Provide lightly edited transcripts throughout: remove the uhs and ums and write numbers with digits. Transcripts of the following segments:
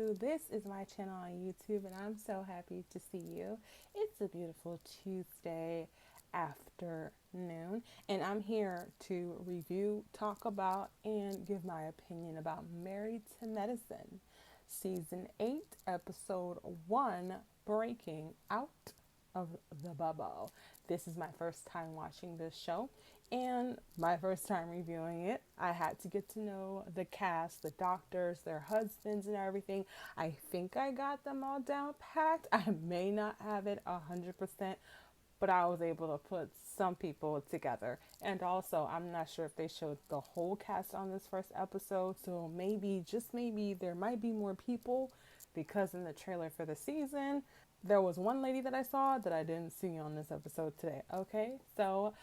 you. This is my channel on YouTube, and I'm so happy to see you. It's a beautiful Tuesday afternoon, and I'm here to review, talk about, and give my opinion about Married to Medicine, Season 8, Episode 1, Breaking Out of the Bubble. This is my first time watching this show and my first time reviewing it. I had to get to know the cast, the doctors, their husbands, and everything. I think I got them all down packed. I may not have it 100%, but I was able to put some people together. And also, I'm not sure if they showed the whole cast on this first episode, so maybe, just maybe, there might be more people because in the trailer for the season, there was one lady that I saw that I didn't see on this episode today. Okay, so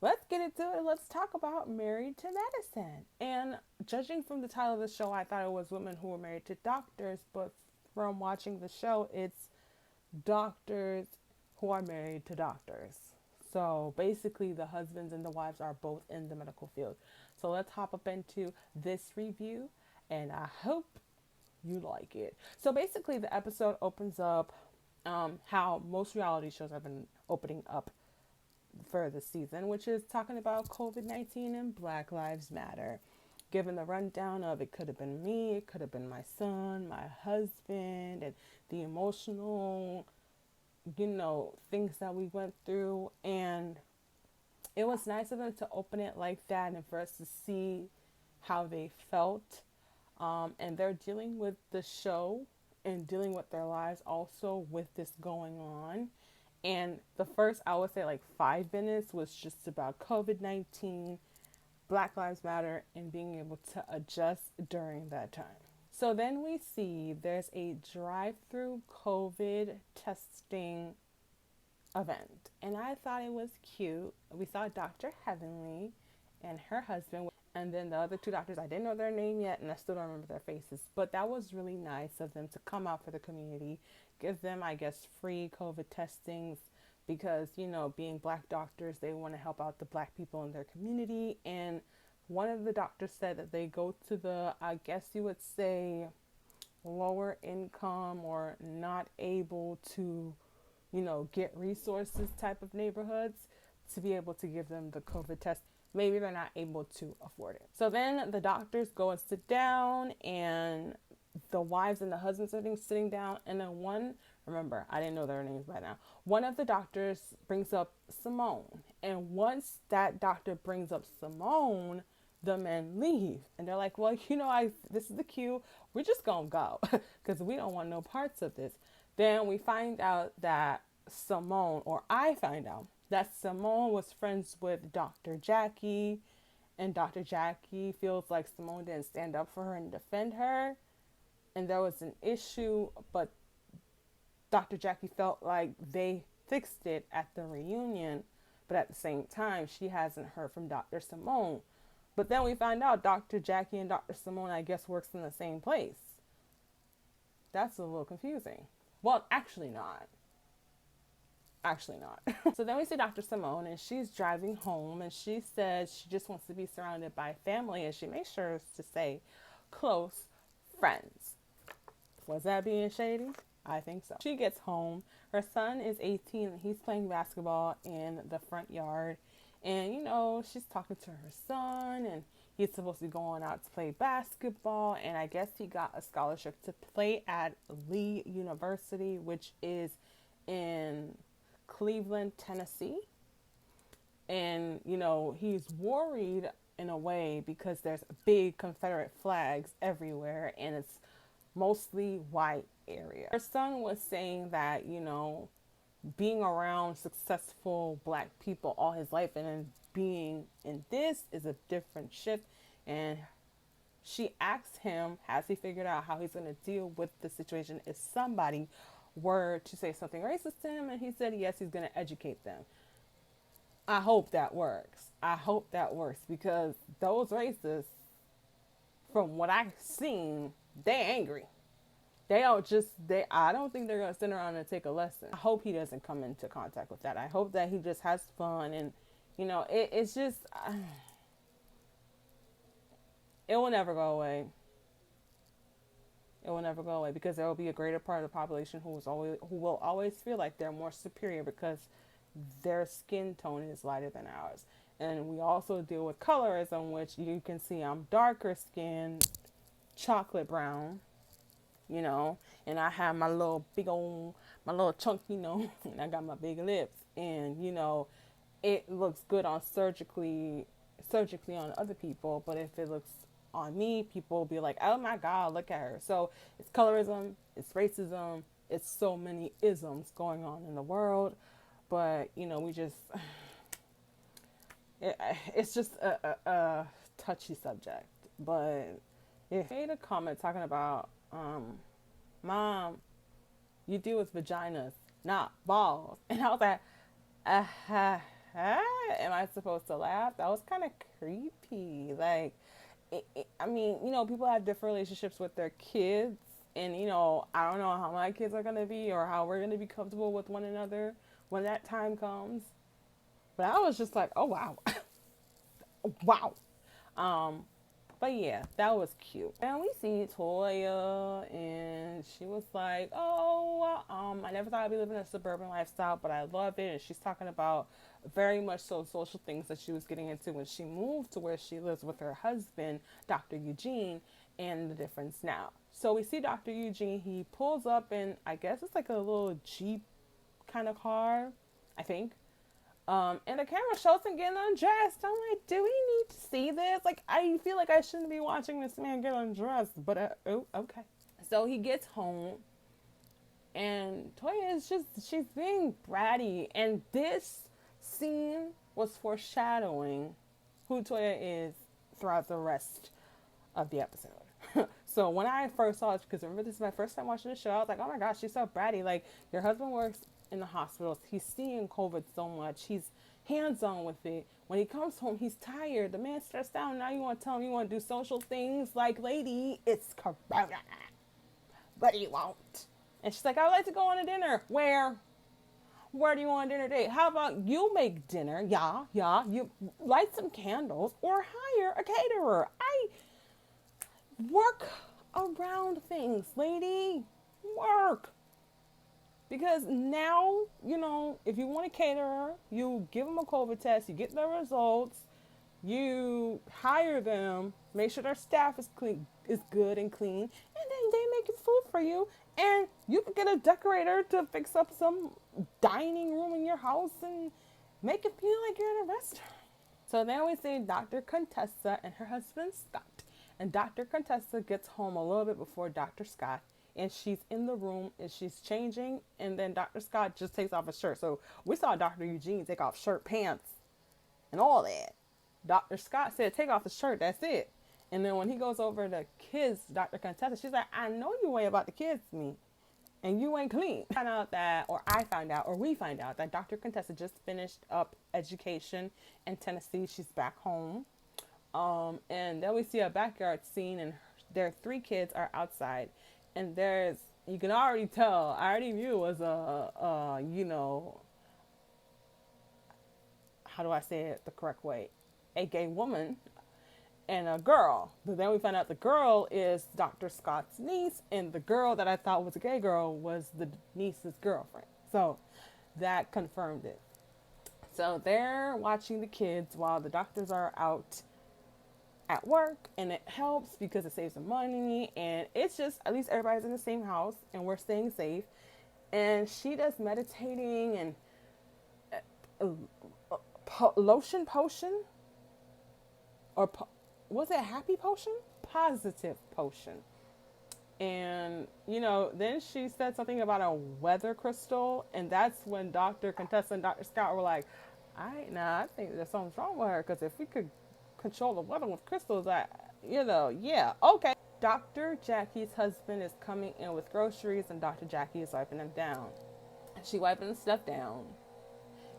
let's get into it. Let's talk about Married to Medicine. And judging from the title of the show, I thought it was women who were married to doctors, but from watching the show, it's doctors who are married to doctors. So basically, the husbands and the wives are both in the medical field. So let's hop up into this review, and I hope you like it. So basically, the episode opens up how most reality shows have been opening up for the season, which is talking about COVID-19 and Black Lives Matter. Given the rundown of it could have been me, it could have been my son, my husband, and the emotional, things that we went through. And it was nice of them to open it like that and for us to see how they felt. And they're dealing with the show and dealing with their lives also with this going on. And the first, I would say, like 5 minutes was just about COVID-19, Black Lives Matter, and being able to adjust during that time. So then we see there's a drive-through COVID testing event. And I thought it was cute. We saw Dr. Heavenly and her husband. And then the other 2 doctors, I didn't know their name yet, and I still don't remember their faces. But that was really nice of them to come out for the community, give them, I guess, free COVID testings because, being Black doctors, they want to help out the Black people in their community. And one of the doctors said that they go to the, I guess you would say, lower income or not able to, get resources type of neighborhoods to be able to give them the COVID test. Maybe they're not able to afford it. So then the doctors go and sit down, and the wives and the husbands are sitting down. And then remember, I didn't know their names by now. One of the doctors brings up Simone. And once that doctor brings up Simone, the men leave. And they're like, well, this is the cue. We're just going to go because we don't want no parts of this. Then we find out that I find out that Simone was friends with Dr. Jackie, and Dr. Jackie feels like Simone didn't stand up for her and defend her, and there was an issue, but Dr. Jackie felt like they fixed it at the reunion, but at the same time, she hasn't heard from Dr. Simone. But then we find out Dr. Jackie and Dr. Simone, I guess, works in the same place. That's a little confusing. Well, actually not. So then we see Dr. Simone, and she's driving home, and she says she just wants to be surrounded by family, and she makes sure to say close friends. Was that being shady? I think so. She gets home. Her son is 18, and he's playing basketball in the front yard. And, she's talking to her son, and he's supposed to be going out to play basketball. And I guess he got a scholarship to play at Lee University, which is in Cleveland, Tennessee. And, he's worried in a way because there's big Confederate flags everywhere, and it's mostly white area. Her son was saying that, being around successful Black people all his life and then being in this is a different shift. And she asked him, has he figured out how he's going to deal with the situation if somebody were to say something racist to him? And he said, yes, he's going to educate them. I hope that works. Because those racists, from what I've seen, they angry. I don't think they're going to sit around and take a lesson. I hope he doesn't come into contact with that. I hope that he just has fun and, it's just, it will never go away. It will never go away because there will be a greater part of the population who will always feel like they're more superior because their skin tone is lighter than ours. And we also deal with colorism, which you can see I'm darker skinned, chocolate brown, you know, and I have my little big old, my little chunky nose, and I got my big lips, and you know, it looks good on surgically on other people, but if it looks on me, people will be like, oh my God, look at her. So it's colorism, it's racism, it's so many isms going on in the world, but you know, we just, it's just a touchy subject. But it made a comment talking about, Mom, you deal with vaginas, not balls. And I was like, am I supposed to laugh? That was kind of creepy. Like, I mean, you know, people have different relationships with their kids. And, you know, I don't know how my kids are going to be or how we're going to be comfortable with one another when that time comes. But I was just like, oh, wow. Wow. But yeah, that was cute. And we see Toya, and she was like, "Oh, I never thought I'd be living a suburban lifestyle, but I love it." And she's talking about very much so social things that she was getting into when she moved to where she lives with her husband, Dr. Eugene, and the difference now. So we see Dr. Eugene. He pulls up in, I guess it's like a little Jeep kind of car, I think. And the camera shows him getting undressed. I'm like, do we need to see this? Like, I feel like I shouldn't be watching this man get undressed, but oh, okay. So he gets home, and Toya is she's being bratty, and this scene was foreshadowing who Toya is throughout the rest of the episode. So when I first saw it, because remember this is my first time watching the show, I was like, oh my gosh, she's so bratty. Like, your husband works in the hospitals. He's seeing COVID so much. He's hands-on with it. When he comes home, he's tired. The man's stressed out. Now you want to tell him you want to do social things like, lady, it's corona. But he won't. And she's like, I would like to go on a dinner. Where? Where do you want a dinner date? How about you make dinner? Yeah. You light some candles or hire a caterer. I work around things, lady. Work. Because now, you know, if you want a caterer, you give them a COVID test, you get their results, you hire them, make sure their staff is clean, is good and clean, and then they make food for you, and you can get a decorator to fix up some dining room in your house and make it feel like you're in a restaurant. So then we see Dr. Contessa and her husband Scott, and Dr. Contessa gets home a little bit before Dr. Scott. And she's in the room and she's changing, and then Dr. Scott just takes off his shirt. So we saw Dr. Eugene take off shirt, pants, and all that. Dr. Scott said, take off the shirt, that's it. And then when he goes over to kiss Dr. Contessa, she's like, I know you ain't about to kiss me, and you ain't clean. I found out, or we find out, that Dr. Contessa just finished up education in Tennessee. She's back home. And then we see a backyard scene, and their 3 kids are outside. And you can already tell, I already knew it was you know, how do I say it the correct way? A gay woman and a girl. But then we found out the girl is Dr. Scott's niece, and the girl that I thought was a gay girl was the niece's girlfriend. So that confirmed it. So they're watching the kids while the doctors are out at work, and it helps because it saves them money, and it's just, at least everybody's in the same house and we're staying safe. And she does meditating and lotion potion, or was it happy potion? Positive potion. And you know, then she said something about a weather crystal, and that's when Dr. Contessa and Dr. Scott were like, I think there's something wrong with her, because if we could control the weather with crystals, yeah, okay. Dr. Jackie's husband is coming in with groceries, and Dr. Jackie is wiping them down. She wiping the stuff down,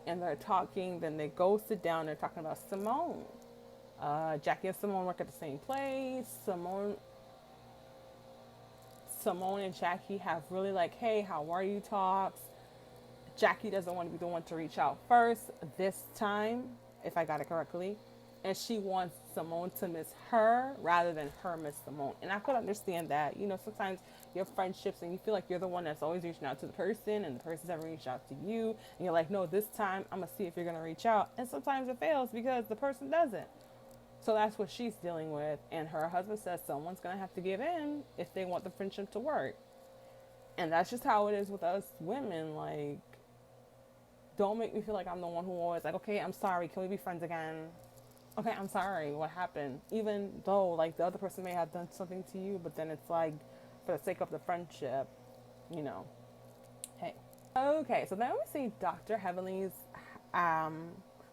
and they're talking. Then they go sit down. They're talking about Simone. Jackie and Simone work at the same place. Simone and Jackie have really like, hey, how are you talks. Jackie doesn't want to be the one to reach out first this time, if I got it correctly. and she wants Simone to miss her rather than her miss Simone. And I could understand that. You know, sometimes you have friendships and you feel like you're the one that's always reaching out to the person and the person's never reached out to you. And you're like, no, this time I'm going to see if you're going to reach out. And sometimes it fails because the person doesn't. So that's what she's dealing with. And her husband says someone's going to have to give in if they want the friendship to work. And that's just how it is with us women. Like, don't make me feel like I'm the one who always like, okay, I'm sorry. Can we be friends again? Okay, I'm sorry. What happened? Even though like the other person may have done something to you, but then it's like for the sake of the friendship, you know. Hey. Okay, so then we see Dr. Heavenly's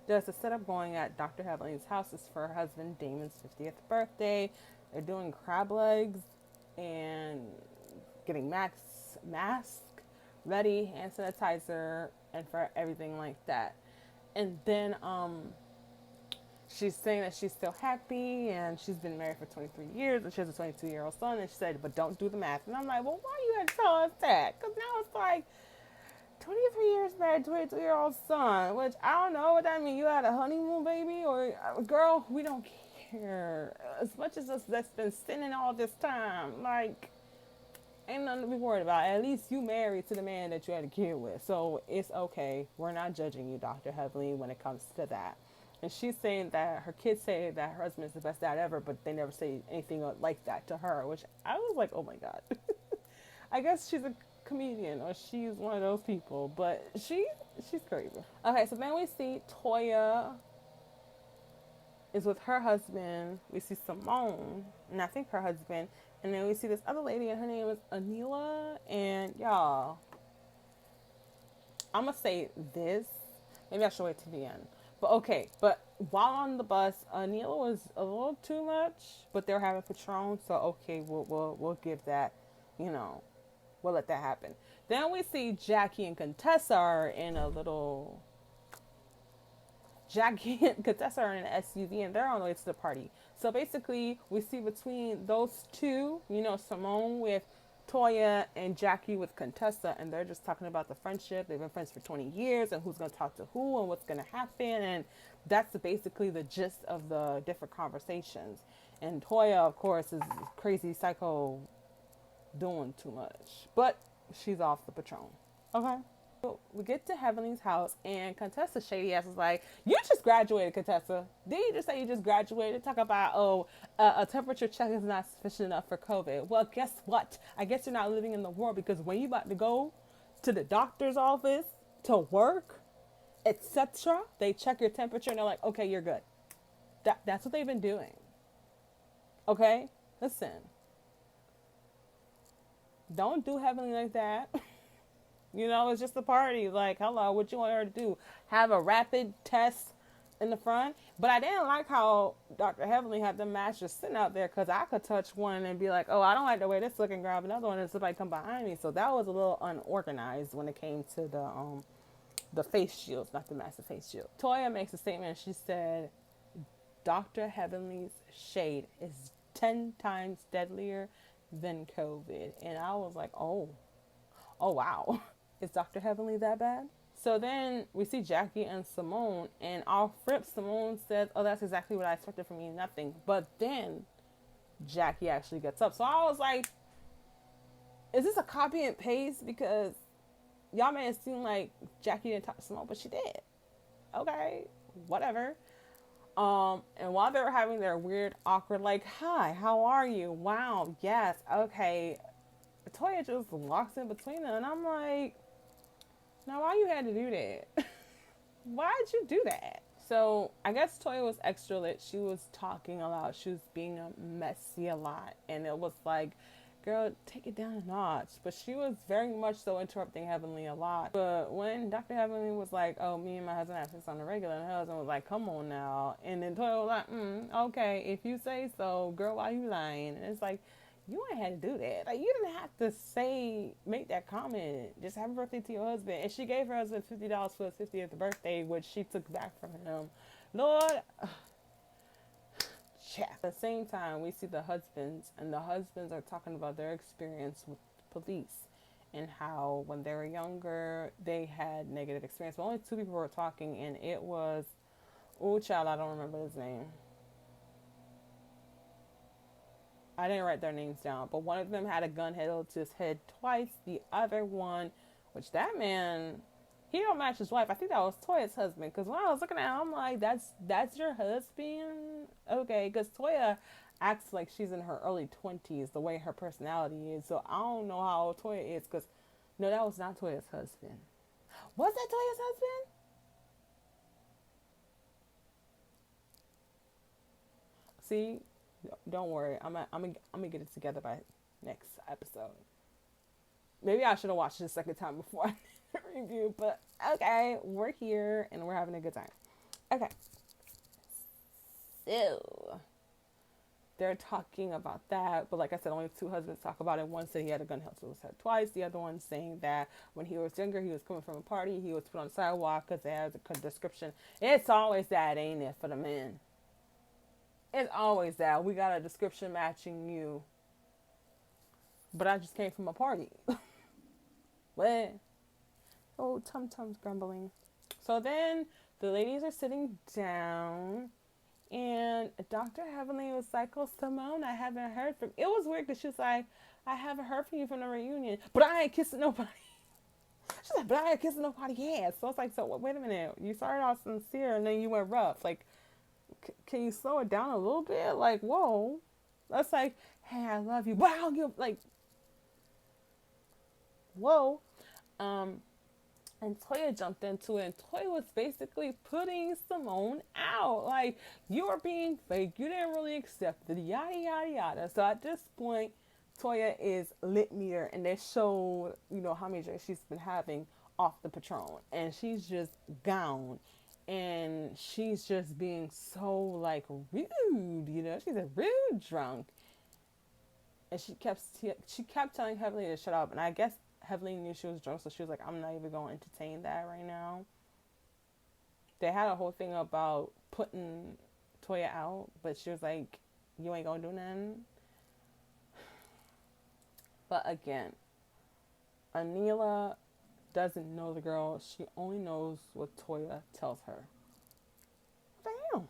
there's a setup going at Dr. Heavenly's house. It's for her husband Damon's 50th birthday. They're doing crab legs and getting mask ready, hand sanitizer, and for everything like that. And then she's saying that she's still happy and she's been married for 23 years and she has a 22-year-old son. And she said, but don't do the math. And I'm like, well, why you had to tell us that? Because now it's like 23 years married, 22-year-old son, which I don't know what that means. You had a honeymoon baby or girl, we don't care. As much as us that's been sinning all this time, like, ain't nothing to be worried about. At least you married to the man that you had a kid with. So it's okay. We're not judging you, Dr. Heavenly, when it comes to that. And she's saying that her kids say that her husband is the best dad ever, but they never say anything like that to her, which I was like, oh my God. I guess she's a comedian or she's one of those people, but she's crazy. Okay, so then we see Toya is with her husband. We see Simone, and I think her husband. And then we see this other lady, and her name is Anila. And y'all, I'm going to say this. Maybe I should wait to the end. But okay, but while on the bus, Anila was a little too much, but they were having Patron. So, okay, we'll give that, you know, we'll let that happen. Then we see Jackie and Contessa are in a little... Jackie and Contessa are in an SUV and they're on the way to the party. So basically, we see between those two, you know, Simone with Toya and Jackie with Contessa, and they're just talking about the friendship. They've been friends for 20 years and who's going to talk to who and what's going to happen. And that's basically the gist of the different conversations. And Toya, of course, is crazy psycho doing too much. But she's off the Patron. Okay? We get to Heavenly's house, and Contessa's shady ass is like, you just graduated, Contessa. Did you just say you just graduated? Talk about, a temperature check is not sufficient enough for COVID. Well, guess what? I guess you're not living in the world, because when you about to go to the doctor's office to work, etc., they check your temperature, and they're like, okay, you're good. That's what they've been doing. Okay? Listen. Don't do Heavenly like that. You know, it's just a party. Like, hello, what you want her to do? Have a rapid test in the front? But I didn't like how Dr. Heavenly had the match just sitting out there, because I could touch one and be like, oh, I don't like the way this looking, grab another one and somebody come behind me. So that was a little unorganized when it came to the face shields, not the massive face shield. Toya makes a statement. She said, Dr. Heavenly's shade is 10 times deadlier than COVID. And I was like, oh wow. Is Dr. Heavenly that bad? So then we see Jackie and Simone, and off rip, Simone says, oh, that's exactly what I expected from you, nothing. But then Jackie actually gets up. So I was like, is this a copy and paste? Because y'all made it seem like Jackie didn't talk to Simone, but she did. Okay, whatever. And while they were having their weird, awkward, like, hi, how are you? Wow, yes, okay. Toya just walks in between them, and I'm like, now why you had to do that? Why'd you do that? So I guess Toya was extra lit. She was talking a lot. She was being messy a lot. And it was like, girl, take it down a notch. But she was very much so interrupting Heavenly a lot. But when Dr. Heavenly was like, oh, me and my husband have sex on the regular, and her husband was like, come on now. And then Toya was like, okay, if you say so, girl, why you lying? And it's like, you ain't had to do that. Like, you didn't have to make that comment. Just happy birthday to your husband. And she gave her husband $50 for his 50th birthday, which she took back from him. Lord, yeah. At the same time, we see the husbands, and the husbands are talking about their experience with police and how when they were younger, they had negative experience. But only two people were talking, and it was, oh, child, I don't remember his name. I didn't write their names down, but one of them had a gun held to his head twice. The other one, which that man, he don't match his wife. I think that was Toya's husband. Because when I was looking at him, I'm like, that's your husband? Okay, because Toya acts like she's in her early 20s, the way her personality is. So I don't know how old Toya is, because no, that was not Toya's husband. Was that Toya's husband? See, don't worry. I'm gonna get it together by next episode. Maybe I should have watched it a second time before I review, but okay, we're here and we're having a good time. Okay, so they're talking about that, but like I said, only two husbands talk about it. One said he had a gun held to his head twice. The other one saying that when he was younger, he was coming from a party, he was put on the sidewalk because they had a description. It's always that, ain't it, for the men? It's always that. We got a description matching you. But I just came from a party. What? Oh, Tum-Tum's grumbling. So then the ladies are sitting down. And Dr. Heavenly was like, oh, Simone, I haven't heard from you. It was weird because she was like, I haven't heard from you from the reunion. But I ain't kissing nobody. She's like, but I ain't kissing nobody yet. So it's like, so wait a minute. You started off sincere and then you went rough. Like, can you slow it down a little bit? Like, whoa. That's like, hey, I love you, but I don't give, like, whoa. And Toya jumped into it, and Toya was basically putting Simone out. Like, you were being fake. You didn't really accept it, yada, yada, yada. So at this point, Toya is lit meter, and they showed, how many drinks she's been having off the Patron. And she's just gone. And she's just being so, like, rude, She's a rude drunk. And she kept telling Heavenly to shut up. And I guess Heavenly knew she was drunk, so she was like, I'm not even going to entertain that right now. They had a whole thing about putting Toya out, but she was like, you ain't going to do nothing. But again, Anila doesn't know the girl. She only knows what Toya tells her. Damn.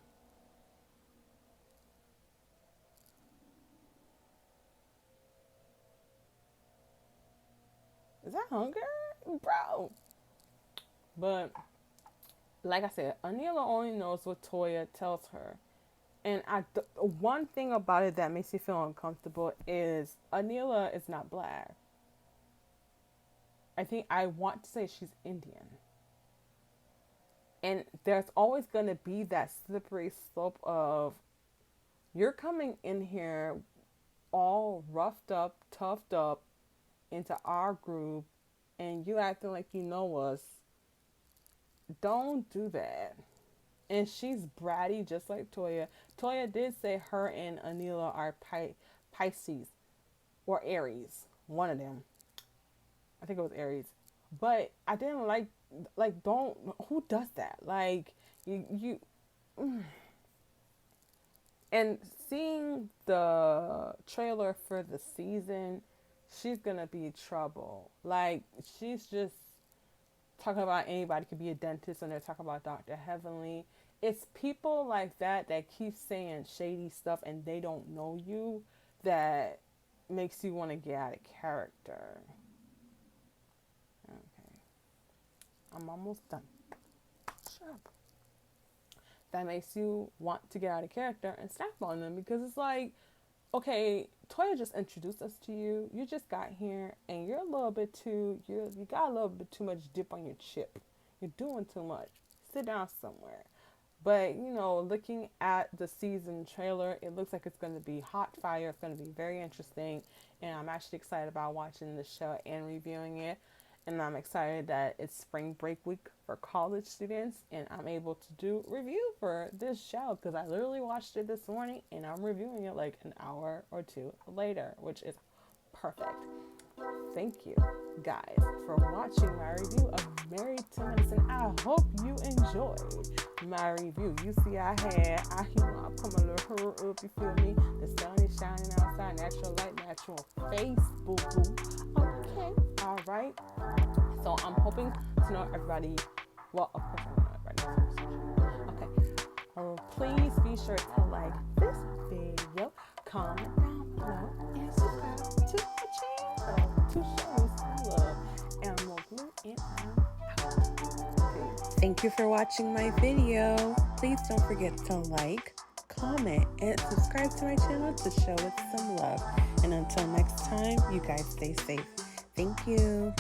Is that hunger? Bro. But, like I said, Anila only knows what Toya tells her. And one thing about it that makes me feel uncomfortable is Anila is not black. I want to say she's Indian. And there's always going to be that slippery slope of, you're coming in here all roughed up, toughed up into our group, and you acting like you know us. Don't do that. And she's bratty just like Toya. Toya did say her and Anila are Pisces or Aries. One of them. I think it was Aries. But I didn't don't, who does that? Like, you and seeing the trailer for the season, she's gonna be trouble. Like, she's just talking about anybody could be a dentist, and they're talking about Dr. Heavenly. It's people like that keep saying shady stuff and they don't know you, that makes you want to get out of character. Okay. I'm almost done. Shut up. That makes you want to get out of character and snap on them, because it's like, okay, Toya just introduced us to you. You just got here and you're a little bit too, you got a little bit too much dip on your chip. You're doing too much. Sit down somewhere. But, looking at the season trailer, it looks like it's going to be hot fire. It's going to be very interesting. And I'm actually excited about watching the show and reviewing it. And I'm excited that it's spring break week for college students. And I'm able to do review for this show, because I literally watched it this morning and I'm reviewing it like an hour or two later, which is perfect. Thank you guys for watching my review of Married to Medicine. I hope you enjoyed my review. You see, I come a little hurry up, you feel me? The sun is shining outside, natural light, natural face, boo boo. Okay, all right. So I'm hoping to know everybody. Well, of course I know everybody. Okay. Please be sure to like this video, comment down below. Thank you for watching my video. Please don't forget to like, comment, and subscribe to my channel to show it some love. And until next time, you guys stay safe. Thank you.